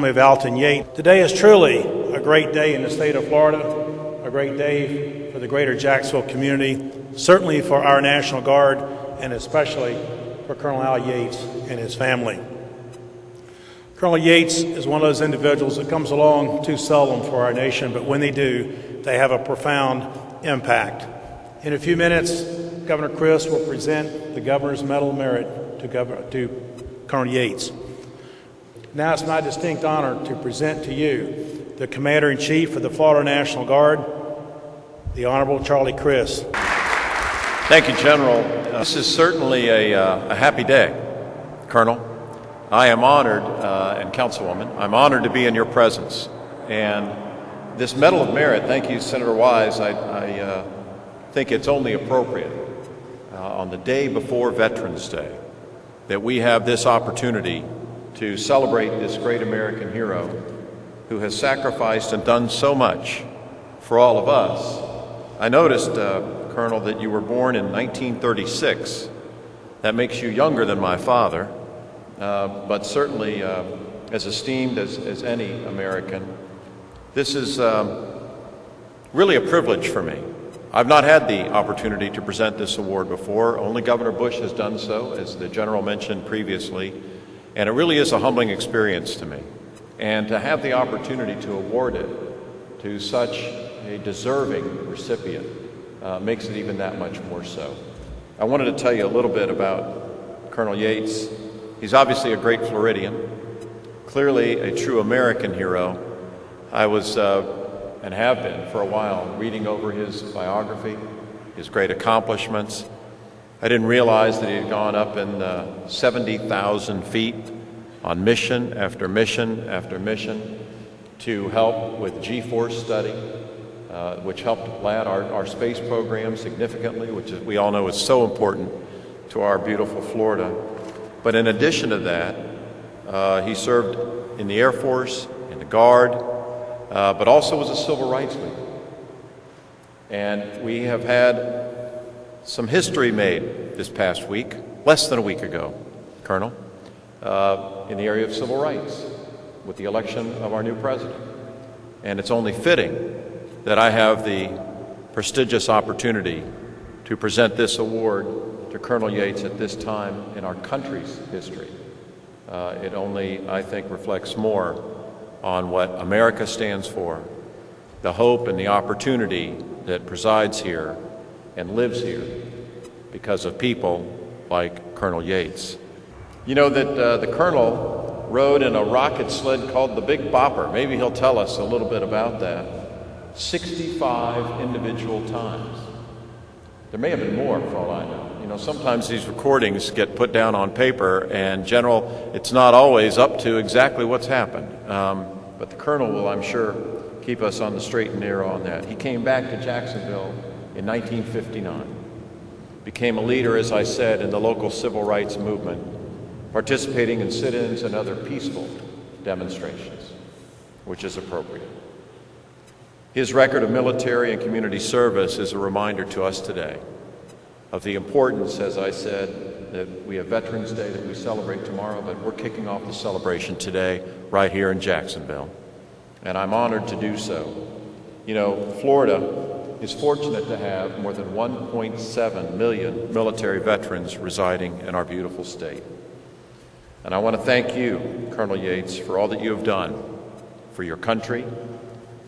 of Alton Yates. Today is truly a great day in the state of Florida, a great day for the greater Jacksonville community, certainly for our National Guard, and especially for Colonel Al Yates and his family. Colonel Yates is one of those individuals that comes along too seldom for our nation, but when they do, they have a profound impact. In a few minutes, Governor Chris will present the Governor's Medal of Merit to Colonel Yates. Now it's my distinct honor to present to you the Commander-in-Chief of the Florida National Guard, the Honorable Charlie Crist. Thank you, General. This is certainly a happy day, Colonel. I am honored, and Councilwoman, I'm honored to be in your presence. And this Medal of Merit, thank you, Senator Wise, I think it's only appropriate on the day before Veterans Day that we have this opportunity to celebrate this great American hero who has sacrificed and done so much for all of us. I noticed, Colonel, that you were born in 1936. That makes you younger than my father, but certainly as esteemed as any American. This is really a privilege for me. I've not had the opportunity to present this award before. Only Governor Bush has done so, as the General mentioned previously, and it really is a humbling experience to me. And to have the opportunity to award it to such a deserving recipient makes it even that much more so. I wanted to tell you a little bit about Colonel Yates. He's obviously a great Floridian, clearly a true American hero. I was, and have been for a while, reading over his biography, his great accomplishments. I didn't realize that he had gone up in 70,000 feet on mission after mission after mission to help with G-force study, which helped lad our space program significantly, which we all know is so important to our beautiful Florida. But in addition to that, he served in the Air Force, in the Guard, but also was a civil rights leader. And we have had some history made this past week, less than a week ago, Colonel, in the area of civil rights with the election of our new president. And it's only fitting that I have the prestigious opportunity to present this award to Colonel Yates at this time in our country's history. It only, I think, reflects more on what America stands for, the hope and the opportunity that presides here and lives here because of people like Colonel Yates. You know that the Colonel rode in a rocket sled called the Big Bopper. Maybe he'll tell us a little bit about that. 65 individual times. There may have been more, for all I know. You know, sometimes these recordings get put down on paper, and General, it's not always up to exactly what's happened. But the Colonel will, I'm sure, keep us on the straight and narrow on that. He came back to Jacksonville in 1959, became a leader, as I said, in the local civil rights movement, participating in sit-ins and other peaceful demonstrations, which is appropriate. His record of military and community service is a reminder to us today of the importance, as I said, that we have Veterans Day that we celebrate tomorrow, but we're kicking off the celebration today right here in Jacksonville. And I'm honored to do so. You know, Florida is fortunate to have more than 1.7 million military veterans residing in our beautiful state. And I want to thank you, Colonel Yates, for all that you have done for your country,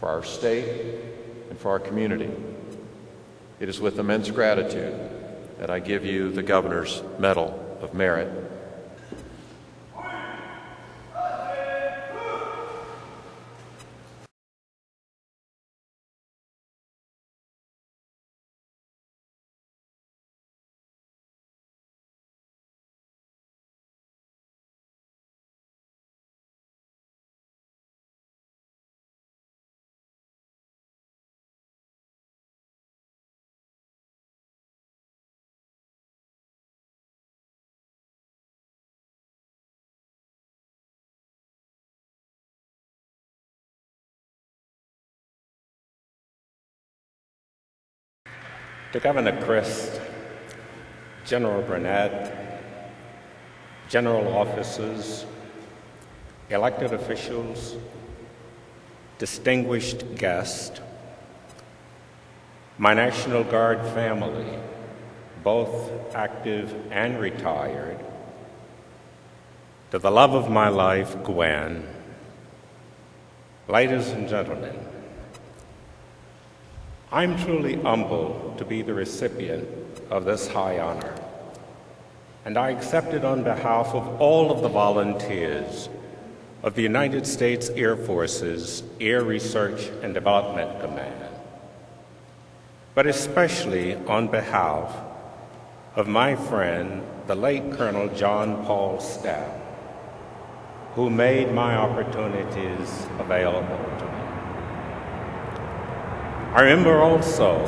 for our state, and for our community. It is with immense gratitude that I give you the Governor's Medal of Merit. To Governor Crist, General Burnett, general officers, elected officials, distinguished guests, my National Guard family, both active and retired, to the love of my life, Gwen, ladies and gentlemen, I'm truly humbled to be the recipient of this high honor, and I accept it on behalf of all of the volunteers of the United States Air Force's Air Research and Development Command, but especially on behalf of my friend, the late Colonel John Paul Stapp, who made my opportunities available to me. I remember also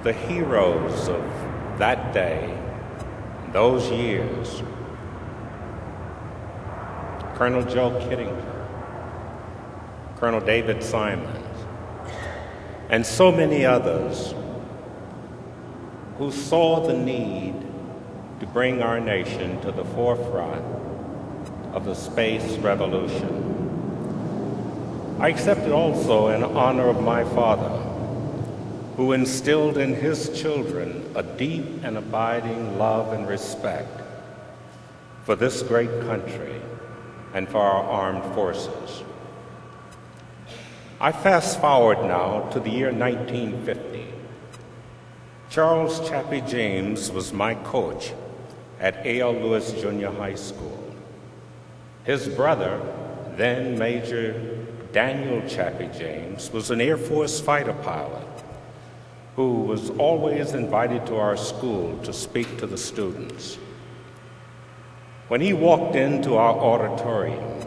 the heroes of that day, those years. Colonel Joe Kittinger, Colonel David Simons, and so many others who saw the need to bring our nation to the forefront of the space revolution. I accept it also in honor of my father, who instilled in his children a deep and abiding love and respect for this great country and for our armed forces. I fast forward now to the year 1950. Charles Chappie James was my coach at A.L. Lewis Junior High School. His brother, then Major Daniel Chappie James, was an Air Force fighter pilot who was always invited to our school to speak to the students. When he walked into our auditorium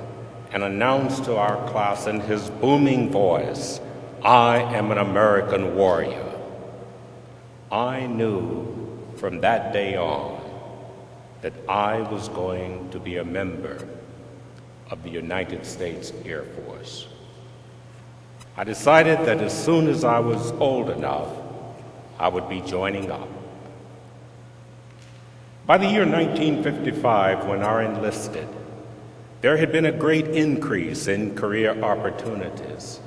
and announced to our class in his booming voice, "I am an American warrior," I knew from that day on that I was going to be a member of the United States Air Force. I decided that as soon as I was old enough, I would be joining up. By the year 1955, when I enlisted, there had been a great increase in career opportunities,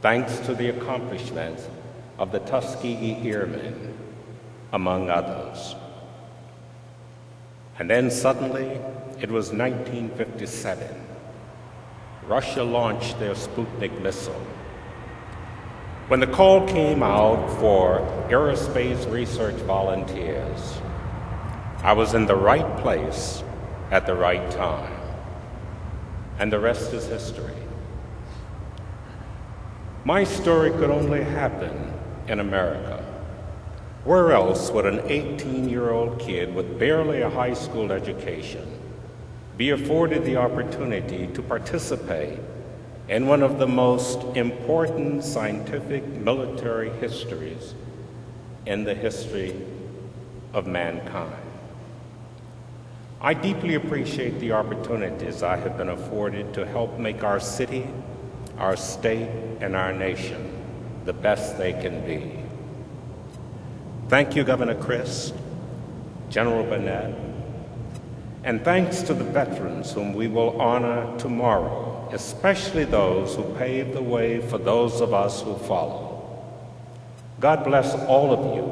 thanks to the accomplishments of the Tuskegee Airmen, among others. And then suddenly, it was 1957. Russia launched their Sputnik missile. When the call came out for aerospace research volunteers, I was in the right place at the right time. And the rest is history. My story could only happen in America. Where else would an 18-year-old kid with barely a high school education be afforded the opportunity to participate in one of the most important scientific military histories in the history of mankind? I deeply appreciate the opportunities I have been afforded to help make our city, our state, and our nation the best they can be. Thank you, Governor Christ, General Burnett, and thanks to the veterans whom we will honor tomorrow, especially those who paved the way for those of us who follow. God bless all of you,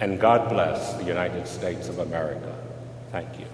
and God bless the United States of America. Thank you.